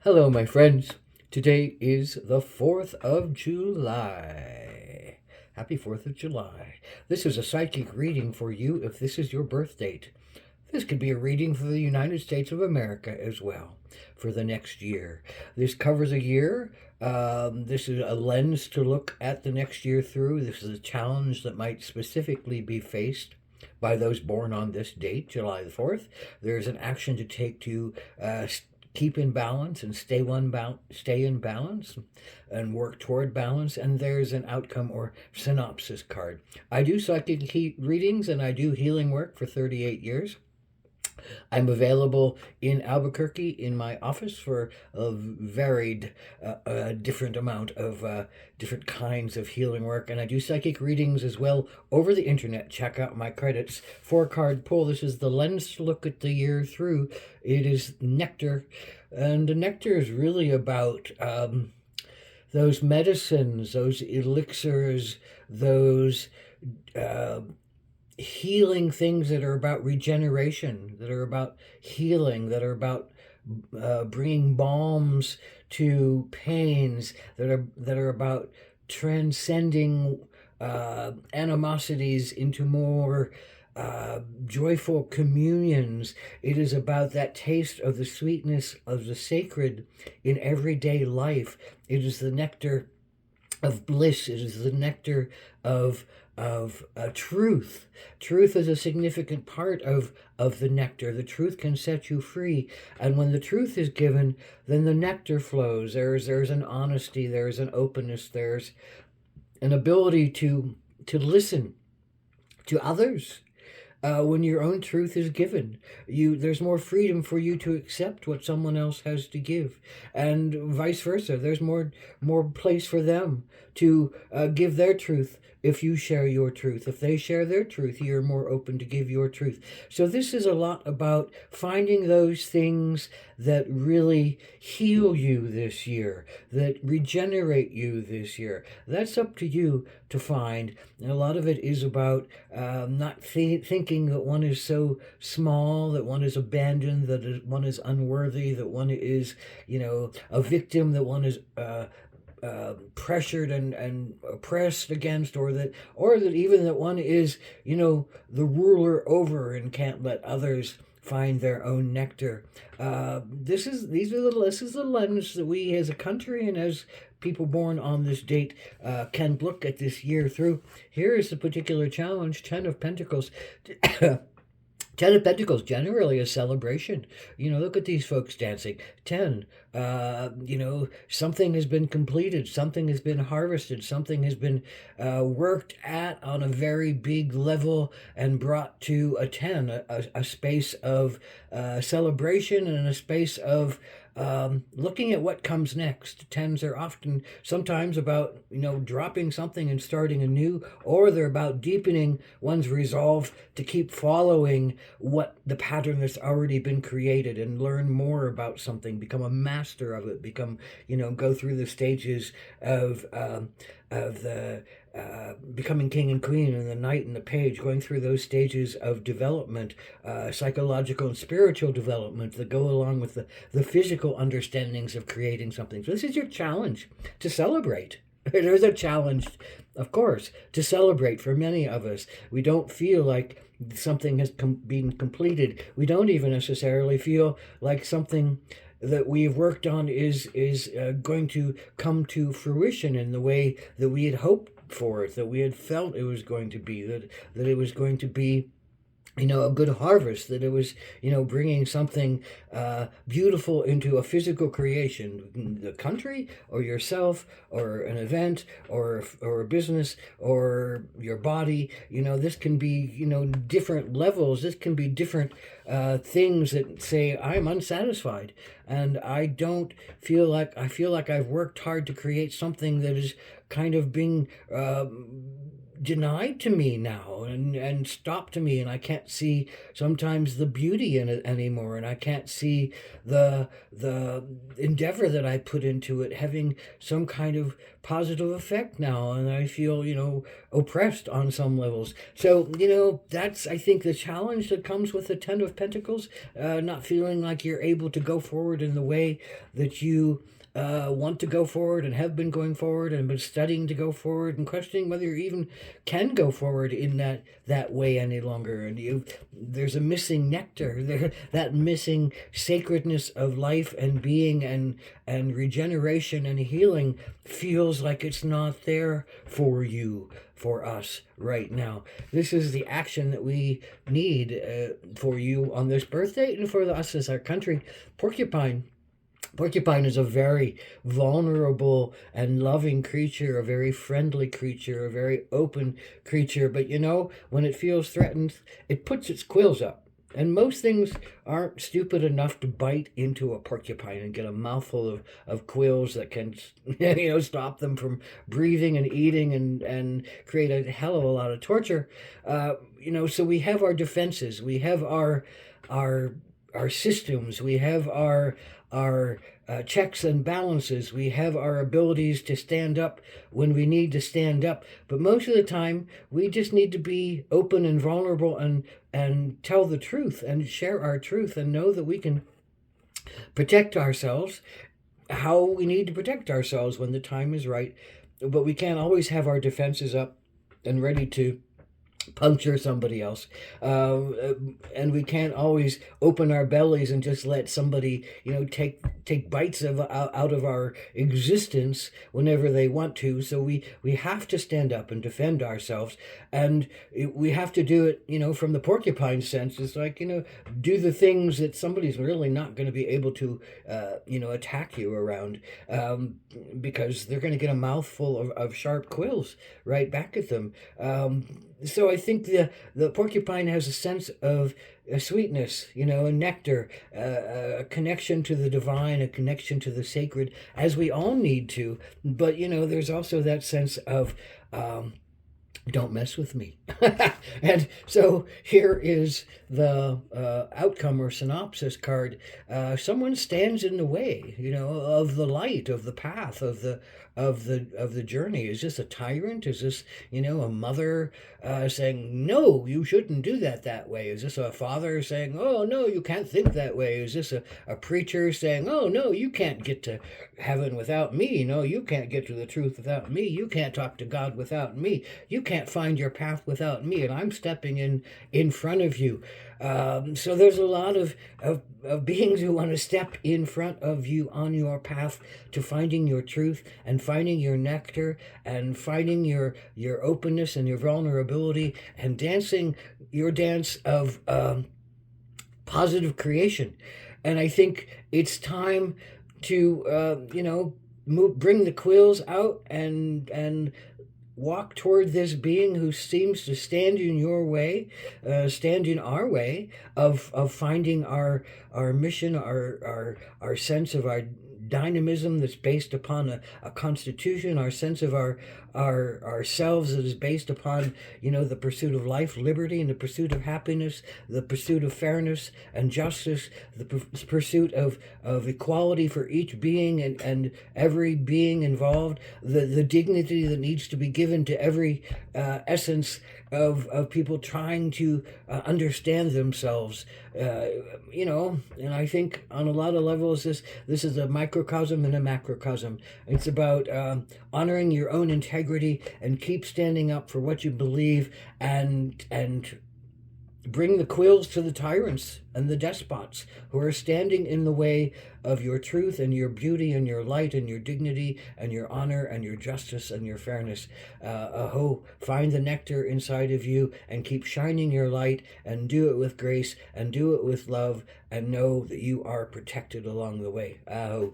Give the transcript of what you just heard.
Hello, my friends. Today is the 4th of July. Happy 4th of July. This is a psychic reading for you if this is your birth date. This could be a reading for the United States of America as well for the next year. This covers a year. This is a lens to look at the next year through. This is a challenge that might specifically be faced by those born on this date, July the 4th. There's an action to take to keep in balance and stay in balance and work toward balance, and there's an outcome or synopsis card. I do psychic readings and I do healing work for 38 years. I'm available in Albuquerque in my office for a varied, different amount of different kinds of healing work. And I do psychic readings as well over the internet. Check out my credits. 4 card pull. This is the lens to look at the year through. It is nectar. And the nectar is really about those medicines, those elixirs, those uh, healing things that are about regeneration, that are about healing, that are about bringing balms to pains, that are about transcending animosities into more joyful communions. It is about that taste of the sweetness of the sacred in everyday life. It is the nectar of bliss. It is the nectar of truth. Truth is a significant part of the nectar. The truth can set you free, and when the truth is given, then the nectar flows. There's an honesty. There's an openness. There's an ability to listen to others when your own truth is given. There's more freedom for you to accept what someone else has to give, and vice versa. There's more place for them to give their truth. If you share your truth, if they share their truth, you're more open to give your truth. So this is a lot about finding those things that really heal you this year, that regenerate you this year. That's up to you to find. And a lot of it is about not thinking that one is so small, that one is abandoned, that one is unworthy, that one is, a victim, that one is pressured and oppressed against, or that even that one is, the ruler over and can't let others find their own nectar. This is the lens that we as a country and as people born on this date can look at this year through. Here is the particular challenge: 10 of Pentacles. 10 of Pentacles, generally a celebration. Look at these folks dancing. 10, something has been completed, something has been harvested, something has been worked at on a very big level and brought to a 10, a space of celebration and a space of looking at what comes next. Tens are often sometimes about, dropping something and starting anew, or they're about deepening one's resolve to keep following what the pattern that's already been created and learn more about something, become a master of it, go through the stages of the becoming king and queen and the knight and the page, going through those stages of development, psychological and spiritual development that go along with the physical understandings of creating something. So this is your challenge to celebrate. It is a challenge, of course, to celebrate for many of us. We don't feel like something has been completed. We don't even necessarily feel like something that we've worked on is going to come to fruition in the way that we had hoped for it, that we had felt it was going to be, that it was going to be a good harvest, that it was, bringing something beautiful into a physical creation, the country or yourself or an event or a business or your body. This can be, different levels. This can be different things that say, I'm unsatisfied and I don't feel like, I've worked hard to create something that is kind of being denied to me now and stopped to me, and I can't see sometimes the beauty in it anymore, and I can't see the endeavor that I put into it having some kind of positive effect now, and I feel, oppressed on some levels. So, that's, I think, the challenge that comes with the Ten of Pentacles, not feeling like you're able to go forward in the way that you want to go forward and have been going forward and been studying to go forward and questioning whether you even can go forward in that way any longer. And there's a missing nectar there, that missing sacredness of life and being and regeneration and healing feels like it's not there for you, for us right now. This is the action that we need for you on this birthday and for us as our country. Porcupine is a very vulnerable and loving creature, a very friendly creature, a very open creature. But when it feels threatened, it puts its quills up. And most things aren't stupid enough to bite into a porcupine and get a mouthful of quills that can, stop them from breathing and eating and create a hell of a lot of torture. So we have our defenses, we have our systems, we have our checks and balances, we have our abilities to stand up when we need to stand up. But most of the time, we just need to be open and vulnerable and tell the truth and share our truth and know that we can protect ourselves how we need to protect ourselves when the time is right. But we can't always have our defenses up and ready to puncture somebody else, and we can't always open our bellies and just let somebody take bites out of our existence whenever they want to. So we have to stand up and defend ourselves, and we have to do it from the porcupine sense. It's like do the things that somebody's really not going to be able to attack you around, because they're going to get a mouthful of sharp quills right back at them. So I think the porcupine has a sense of sweetness, a nectar, a connection to the divine, a connection to the sacred, as we all need to. But, there's also that sense of don't mess with me. And so here is the outcome or synopsis card. Someone stands in the way, of the light, of the path, of the journey. Is this a tyrant? Is this, a mother saying, no, you shouldn't do that way? Is this a father saying, oh, no, you can't think that way? Is this a preacher saying, oh, no, you can't get to heaven without me? No, you can't get to the truth without me. You can't talk to God without me. You can't find your path without me, and I'm stepping in front of you. So there's a lot of beings who want to step in front of you on your path to finding your truth and finding your nectar and finding your openness and your vulnerability and dancing your dance of positive creation. And I think it's time to bring the quills out and walk toward this being who seems to stand in your way, stand in our way of finding our mission, our sense of our dynamism that's based upon a constitution, our sense of ourselves that is based upon the pursuit of life, liberty, and the pursuit of happiness, the pursuit of fairness and justice, the pursuit of equality for each being and every being involved, the dignity that needs to be given to every essence of people trying to understand themselves, and I think on a lot of levels this is a microcosm and a macrocosm. It's about honoring your own integrity and keep standing up for what you believe and bring the quills to the tyrants and the despots who are standing in the way of your truth and your beauty and your light and your dignity and your honor and your justice and your fairness. Find the nectar inside of you and keep shining your light, and do it with grace and do it with love, and know that you are protected along the way. Aho.